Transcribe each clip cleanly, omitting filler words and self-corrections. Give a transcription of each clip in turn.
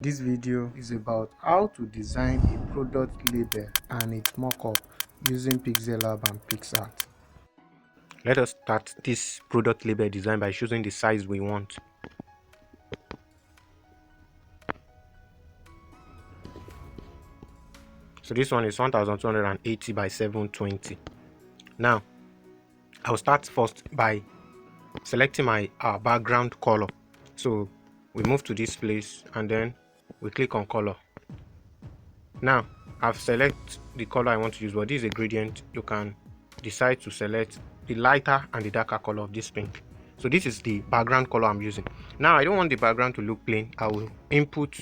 This video is about how to design a product label and its mockup using Pixellab and PicsArt. Let us start this product label design by choosing the size we want. So this one is 1280 by 720. Now, I'll start first by selecting my background color. So we move to this place and then we click on color. Now, I've selected the color I want to use, but this is a gradient. You can decide to select the lighter and the darker color of this pink. So this is the background color I'm using. Now I don't want the background to look plain. I will import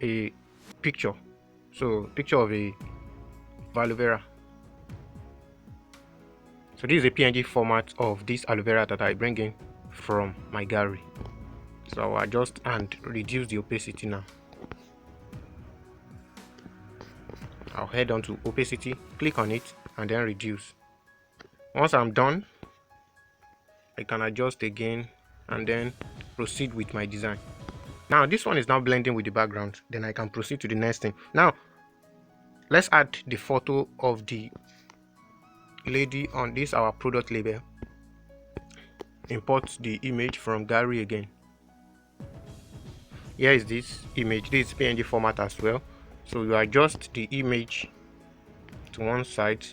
a picture. So picture of a aloe vera. So this is a PNG format of this aloe vera that I bring in from my gallery. So I'll adjust and reduce the opacity now. I'll head on to opacity, click on it and then reduce. Once I'm done, I can adjust again and then proceed with my design. Now this one is now blending with the background. Then I can proceed to the next thing. Now let's add the photo of the lady on this our product label. Import the image from gallery again. Here is this image. This is PNG format as well. So you adjust the image to one side.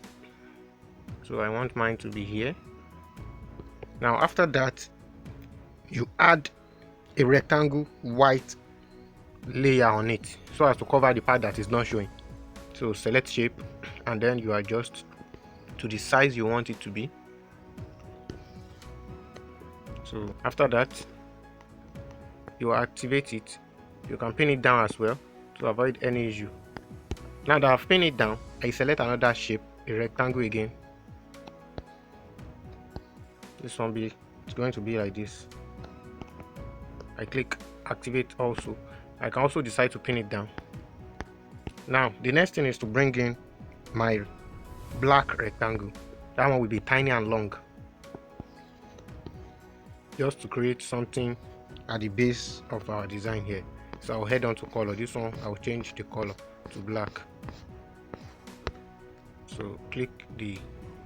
So I want mine to be here. Now after that, you add a rectangle white layer on it so as to cover the part that is not showing. So select shape and then you adjust to the size you want it to be. So after that, you activate it. You can pin it down as well to avoid any issue. Now that I've pinned it down, I select another shape, a rectangle again. This one it's going to be like this. I click activate also. I can also decide to pin it down. Now the next thing is to bring in my black rectangle. That one will be tiny and long, just to create something at the base of our design here. So I'll head on to color. This one I'll change the color to black. So click the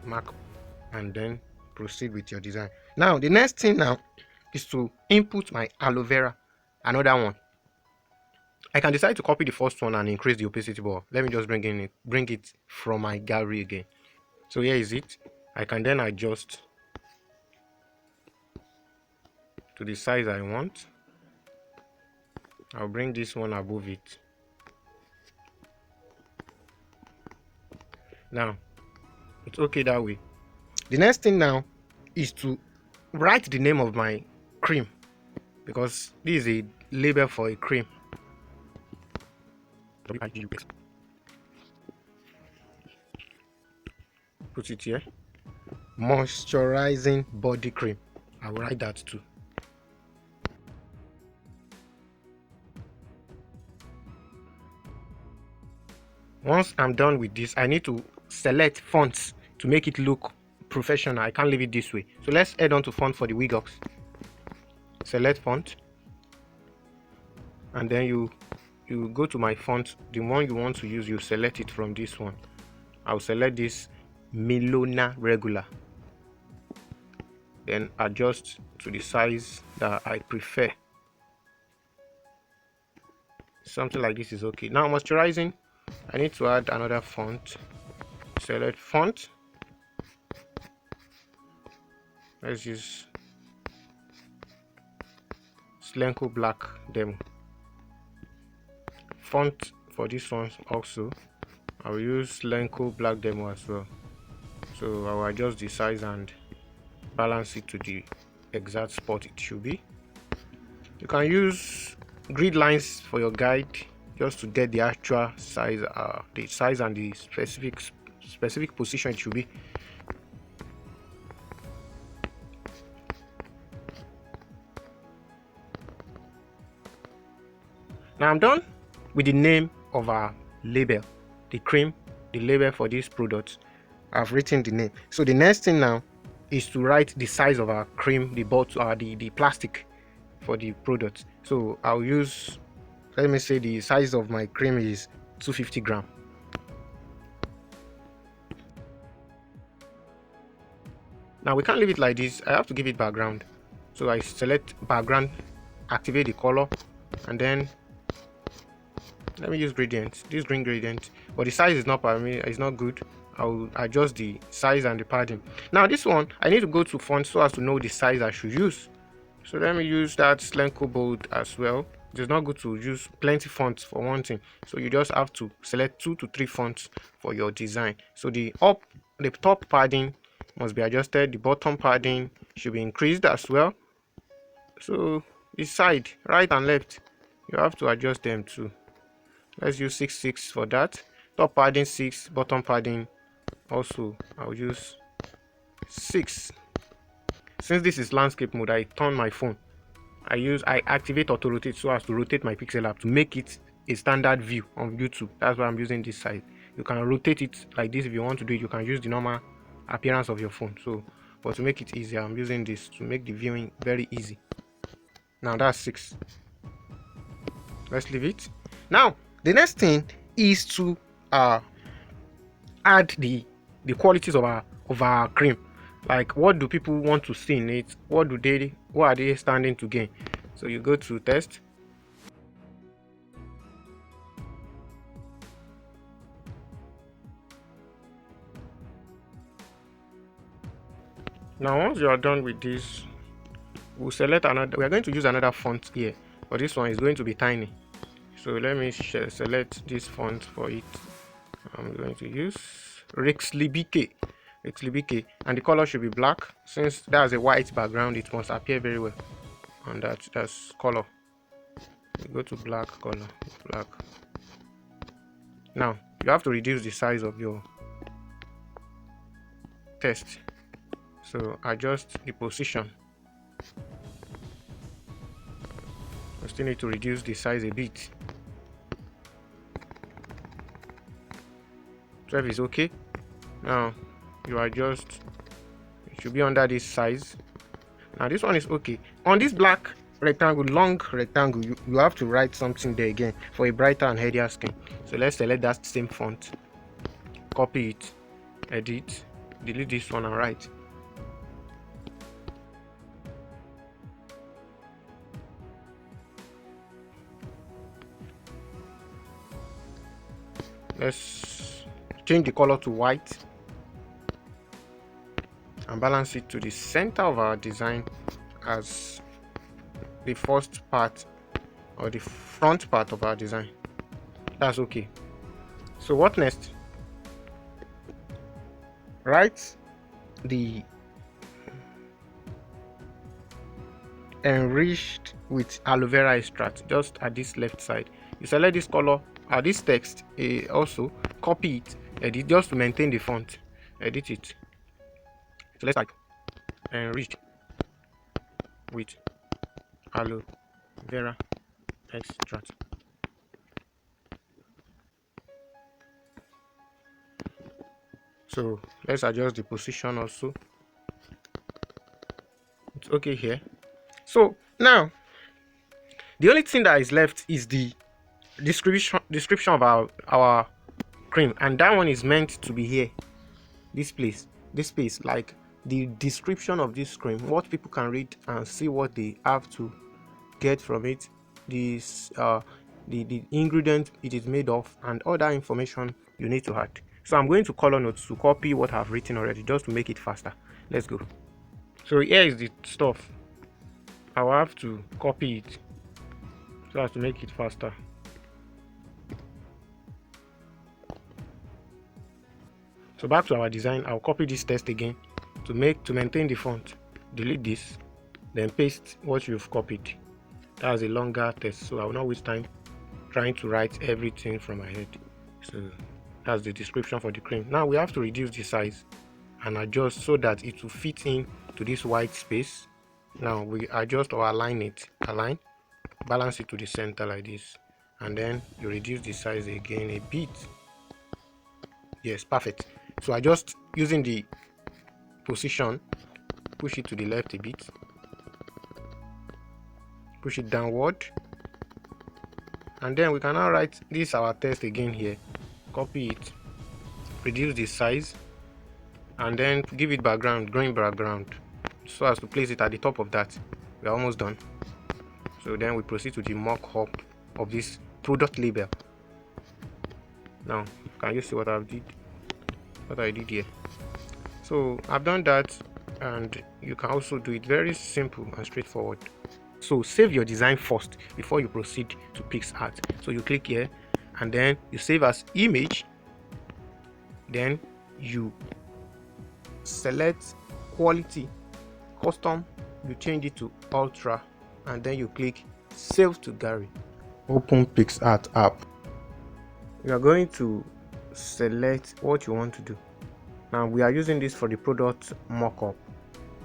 mark and then proceed with your design. Now the next thing now is to input my aloe vera, another one. I can decide to copy the first one and increase the opacity, but let me just bring it from my gallery again. So here is it. I can then adjust to the size I want. I'll bring this one above it. Now it's okay that way. The next thing now is to write the name of my cream, because this is a label for a cream. Put it here. Moisturizing body cream. I will write that too. Once I'm done with this, I need to select fonts to make it look professional. I can't leave it this way. So let's head on to font for the Wigox. Select font and then you go to my font. The one you want to use, you select it from this one. I'll select this Milona regular, then adjust to the size that I prefer. Something like this is okay. Now moisturizing, I need to add another font. Select font. Let's use Slenko Black Demo. Font for this one also, I will use Slenko Black Demo as well. So I will adjust the size and balance it to the exact spot it should be. You can use grid lines for your guide just to get the actual size, and the specific position it should be. Now I'm done with the name of our label, the cream, the label for this product. I've written the name. So the next thing now is to write the size of our cream, the bottle, the plastic for the product. So I'll use, let me say the size of my cream is 250 gram. Now we can't leave it like this. I have to give it background. So I select background, activate the color, and then let me use gradient, this green gradient, but the size is not it's not good. I'll adjust the size and the padding. Now this one I need to go to font so as to know the size I should use. So let me use that Slenco bold as well. It's not good to use plenty fonts for one thing, so you just have to select 2 to 3 fonts for your design. So the top padding must be adjusted, the bottom padding should be increased as well. So the side, right and left, you have to adjust them too. Let's use 6 for that. Top padding 6, bottom padding also I'll use 6. Since this is landscape mode, I turn my phone. I activate auto rotate so as to rotate my Pixellab to make it a standard view on YouTube. That's why I'm using this side. You can rotate it like this if you want to do it. You can use the normal appearance of your phone. So, but to make it easier, I'm using this to make the viewing very easy. Now that's 6. Let's leave it. Now the next thing is to add the qualities of our cream. Like, what do people want to see in it? What are they standing to gain? So you go to test. Now once you are done with this, we'll select another. We are going to use another font here, but this one is going to be tiny. So let me select this font for it. I'm going to use Rexlibike, and the color should be black. Since that's a white background, it must appear very well. And that's color. You go to black color, black. Now you have to reduce the size of your text. So adjust the position. I still need to reduce the size a bit. 12 is okay. Now you adjust, it should be under this size. Now this one is okay. On this black rectangle, long rectangle, you have to write something there again for a brighter and headier skin. So let's select that same font, copy it, edit, delete this one and write. Let's change the color to white and balance it to the center of our design as the first part or the front part of our design. That's okay. So what next? Write the enriched with aloe vera extract just at this left side. You select this color, this text, also copy it, edit just to maintain the font, edit it. So let's type enriched with aloe vera extract. So let's adjust the position also. It's okay here. So now the only thing that is left is the description of our cream, and that one is meant to be here, this space, like the description of this cream, what people can read and see what they have to get from it, this the ingredient it is made of, and other information you need to add. So I'm going to color notes to copy what I've written already just to make it faster. Let's go. So here is the stuff. I will have to copy it so as to make it faster. So back to our design, I'll copy this text again to maintain the font. Delete this, then paste what you've copied. That's a longer text, so I will not waste time trying to write everything from my head. So that's the description for the cream. Now we have to reduce the size and adjust so that it will fit in to this white space. Now we adjust or align it, balance it to the center like this, and then you reduce the size again a bit. Yes, perfect. So I just using the position, push it to the left a bit, push it downward, and then we can now write this our text again here, copy it, reduce the size, and then give it background, green background, so as to place it at the top of that. We are almost done. So then we proceed to the mock-up of this product label. Now can you see what I did here? So I've done that, and you can also do it very simple and straightforward. So save your design first before you proceed to PicsArt. So you click here, and then you save as image, then you select quality, custom, you change it to ultra, and then you click save to gallery. Open PicsArt app. You are going to select what you want to do. Now we are using this for the product mockup.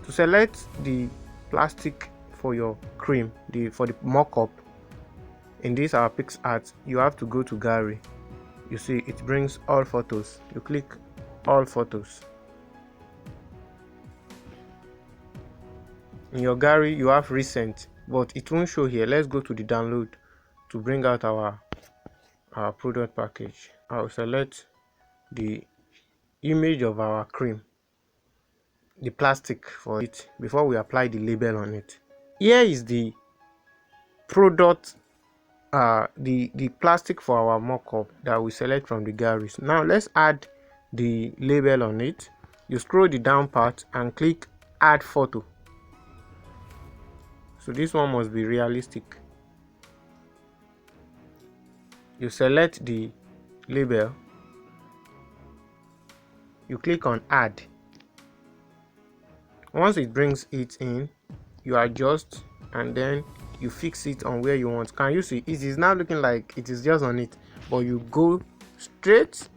To select the plastic for your cream, for the mockup in this our PicsArt, you have to go to gallery. You see it brings all photos. You click all photos. In your gallery you have recent, but it won't show here. Let's go to the download to bring out our product package. I'll select the image of our cream, the plastic for it, before we apply the label on it. Here is the product, the plastic for our mockup that we select from the galleries. Now let's add the label on it. You scroll the down part and click add photo. So this one must be realistic. You select the label, you click on add. Once it brings it in, you adjust, and then you fix it on where you want. Can you see it is now looking like it is just on it, but you go straight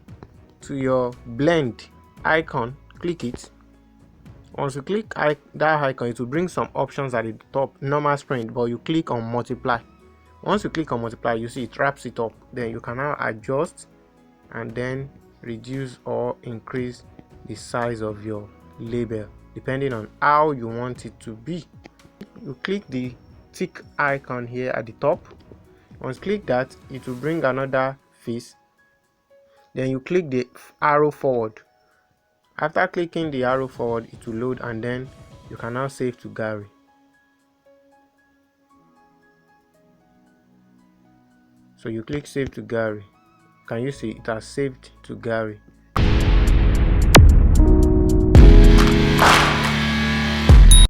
to your blend icon, click it. Once you click that icon, it will bring some options at the top, normal sprint, but you click on multiply. Once you click on multiply, you see it wraps it up. Then you can now adjust and then reduce or increase the size of your label depending on how you want it to be. You click the tick icon here at the top. Once you click that, it will bring another face. Then you click the arrow forward. After clicking the arrow forward, it will load, and then you can now save to gallery. So you click save to gallery. Can you see it has saved to gallery?